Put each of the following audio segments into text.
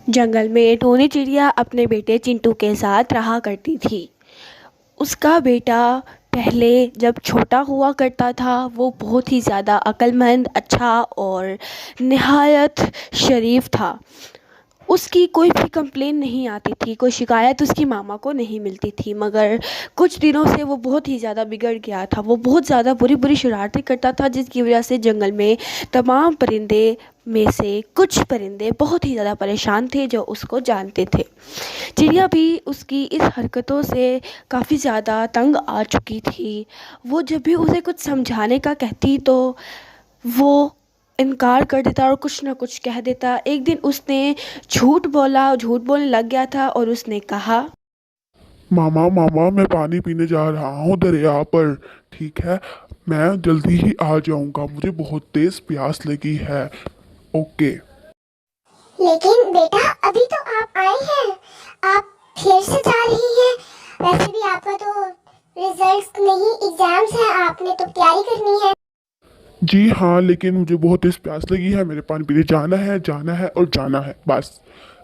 जंगल में टोनी चिड़िया अपने बेटे चिंटू के साथ रहा करती थी। उसका बेटा पहले जब छोटा हुआ करता था वो बहुत ही ज़्यादा अक्लमंद, अच्छा और निहायत शरीफ था। उसकी कोई भी कंप्लेन नहीं आती थी, कोई शिकायत उसकी मामा को नहीं मिलती थी। मगर कुछ दिनों से वो बहुत ही ज़्यादा बिगड़ गया था। वो बहुत ज़्यादा बुरी बुरी शरारतें करता था, जिसकी वजह से जंगल में तमाम परिंदे में से कुछ परिंदे बहुत ही ज़्यादा परेशान थे, जो उसको जानते थे। चिड़िया भी उसकी इस हरकतों से काफ़ी ज़्यादा तंग आ चुकी थी। वो जब भी उसे कुछ समझाने का कहती तो वो इनकार कर देता और कुछ ना कुछ कह देता। एक दिन उसने झूठ बोलने लग गया था और उसने कहा, मामा मामा मैं पानी पीने जा रहा हूँ दरिया पर। ठीक है, मैं जल्दी ही आ जाऊंगा, मुझे बहुत तेज प्यास लगी है। ओके। लेकिन बेटा अभी तो आप आए हैं, आप फिर से जा रही हैं। वैसे भी आपका तो रिजल्ट्स नहीं, एग्जाम्स हैं, आपने तो तैयारी करनी है। जी हाँ, लेकिन मुझे बहुत तेज प्यास लगी है, मेरे पानी पीने जाना है और जाना है। बस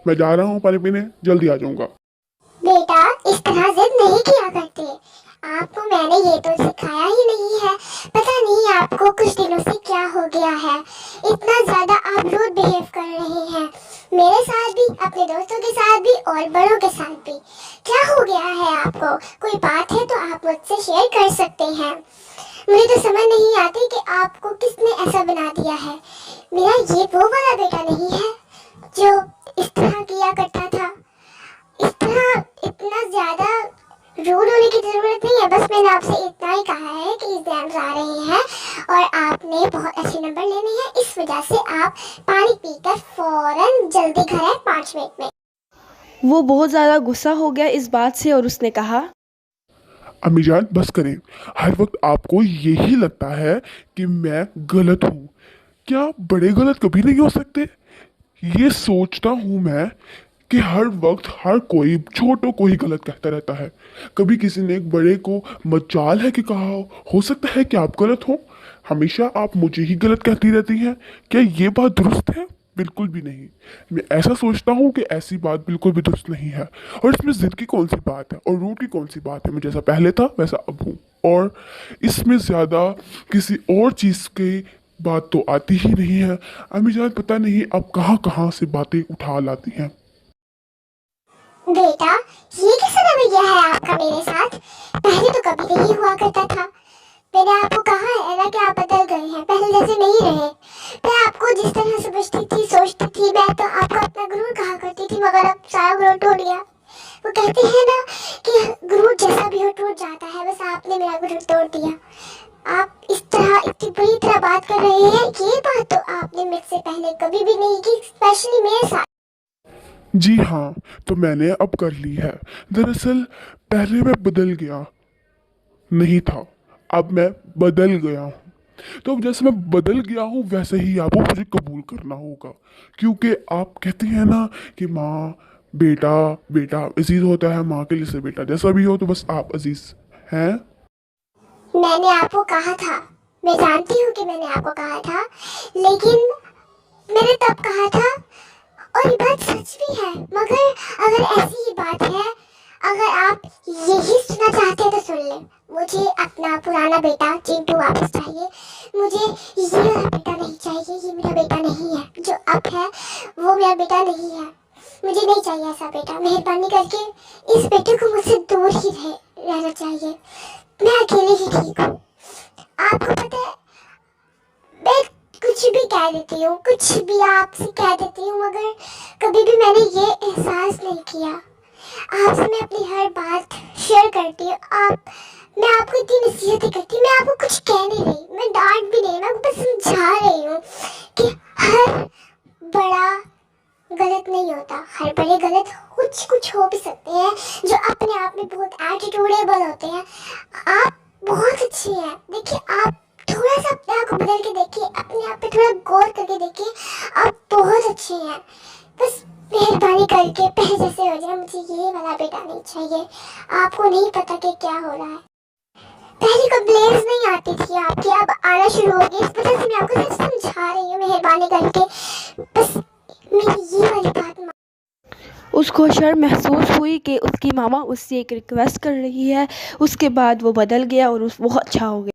मैं जा रहा हूँ पानी पीने, जल्दी आ जाऊंगा। बेटा इस तरह जिद नहीं किया करते, आपको मैंने ये तो सिखाया ही नहीं है। पता नहीं आपको कुछ दिनों से क्या हो गया है, इतना ज्यादा आप रूड बिहेव कर रहे हैं, मेरे साथ भी, अपने दोस्तों के साथ भी और बड़ों के साथ भी। क्या हो गया है आपको? कोई बात है तो आप मुझसे शेयर कर सकते हैं। मुझे तो समझ नहीं आती कि आपको किसने ऐसा बना दिया है। मेरा ये वो वाला बेटा नहीं है जो इस तरह किया करता था। इस तरह इतना ज्यादा रूड होने की जरूरत नहीं है। बस मैंने आपसे इतना ही कहा है कि एग्जाम्स आ रहे हैं और आपने बहुत अच्छे नंबर लेने हैं, इस वजह से आप पानी पीकर फौरन जल्दी घर आए 5 मिनट में। वो बहुत ज़्यादा गुस्सा हो गया इस बात से और उसने कहा, अम्मी जान बस करें। हर वक्त आपको यही लगता है कि मैं गलत हूँ। क्या बड़े गलत कभी नहीं हो सकते? ये सोचता हूँ मैं कि हर वक्त हर कोई छोटों को ही गलत कहता रहता है। कभी किसी ने एक बड़े को मजाल है कि कहा हो सकता है कि आप गलत हो। हमेशा आप मुझे ही गलत कहती रहती हैं। क्या ये बात दुरुस्त है? बिल्कुल भी नहीं। मैं ऐसा सोचता हूँ कि ऐसी बात बिल्कुल भी दुरुस्त नहीं है। और इसमें जिद की कौन सी बात है और रूठ की कौन सी बात है? मैं जैसा पहले था वैसा अब हूँ। और इसमें ज़्यादा किसी और चीज़ की बात तो आती ही नहीं है। अम्मी जान पता नहीं अब कहाँ कहाँ से बातें उठा लाती हैं। बेटा ये कैसा रवैया है आपका मेरे साथ? पहले तो कभी नहीं हुआ करता था। मैंने आपको कहा है ना कि आप बदल गए हैं, पहले जैसे नहीं रहे। मैं आपको जिस तरह समझती थी, सोचती थी, मैं तो आपको अपना गुरूर कहा करती थी, मगर अब सारा गुरूर टूट गया। वो कहते हैं ना कि गुरूर जैसा भी हो टूट जाता है, बस आपने मेरा गुरूर तोड़ दिया। आप इस तरह इतनी बुरी तरह बात कर रहे हैं, ये बात तो आपने मुझसे पहले कभी भी नहीं की, स्पेशली मेरे साथ। जी हाँ, तो मैंने अब कर ली है। दरअसल पहले मैं बदल गया नहीं था, अब मैं बदल गया हूँ। तो अब जैसे मैं बदल गया हूँ वैसे ही आपको मुझे कबूल करना होगा। क्योंकि आप कहते हैं ना कि माँ बेटा बेटा अजीज होता है, माँ के लिए से बेटा जैसा भी हो, तो बस आप अजीज हैं। मैंने आपको कहा था, मैं जानती हूँ कि मैंने आपको कहा था, लेकिन मैंने तब कहा था और ये बात सच भी है। मगर अगर ऐसी ही बात है, अगर आप यही सुनना चाहते हैं तो सुन ले। मुझे अपना पुराना बेटा चिंटू वापस चाहिए। मुझे ये वाला बेटा नहीं चाहिए, ये मेरा बेटा नहीं है। जो अब है वो मेरा बेटा नहीं है। मुझे नहीं चाहिए ऐसा बेटा। मेहरबानी करके इस बेटे को मुझसे दूर ही रहना चाहिए। मैं अकेले ही ठीक हूँ। आपको पता है मैं कुछ भी कह देती हूँ, कुछ भी आपसे कह देती हूँ, मगर कभी भी मैंने ये एहसास नहीं किया। आपसे मैं अपनी हर बात शेयर करती हूँ। मैं आपको इतनी नसीहतें करती हूँ, मैं आपको कुछ कह नहीं रही, मैं डांट भी नहीं, मैं आपको बस समझा रही हूँ कि हर बड़ा गलत नहीं होता। हर बड़े गलत कुछ हो भी सकते हैं जो अपने आप में बहुत एटीट्यूडेबल होते हैं। आप बहुत अच्छी हैं। देखिए आप थोड़ा सा अपने आप को बदल के देखिए, अपने आप पे थोड़ा गौर करके देखिए, आप बहुत अच्छी हैं। बस मेहरबानी करके पहले जैसे हो जाए। मुझे ये वाला बेटा नहीं चाहिए। आपको नहीं पता कि क्या हो रहा है। पहले कंप्लेंट्स नहीं आती थी आपकी, अब आना शुरू हो गई। इस वजह से मैं आपको सिर्फ समझा रही हूँ, मेहरबानी करके बस मेरी ये वाली बात उसको शर्म महसूस हुई कि उसकी मामा उससे एक रिक्वेस्ट कर रही है। उसके बाद वो बदल गया और वो अच्छा हो गया।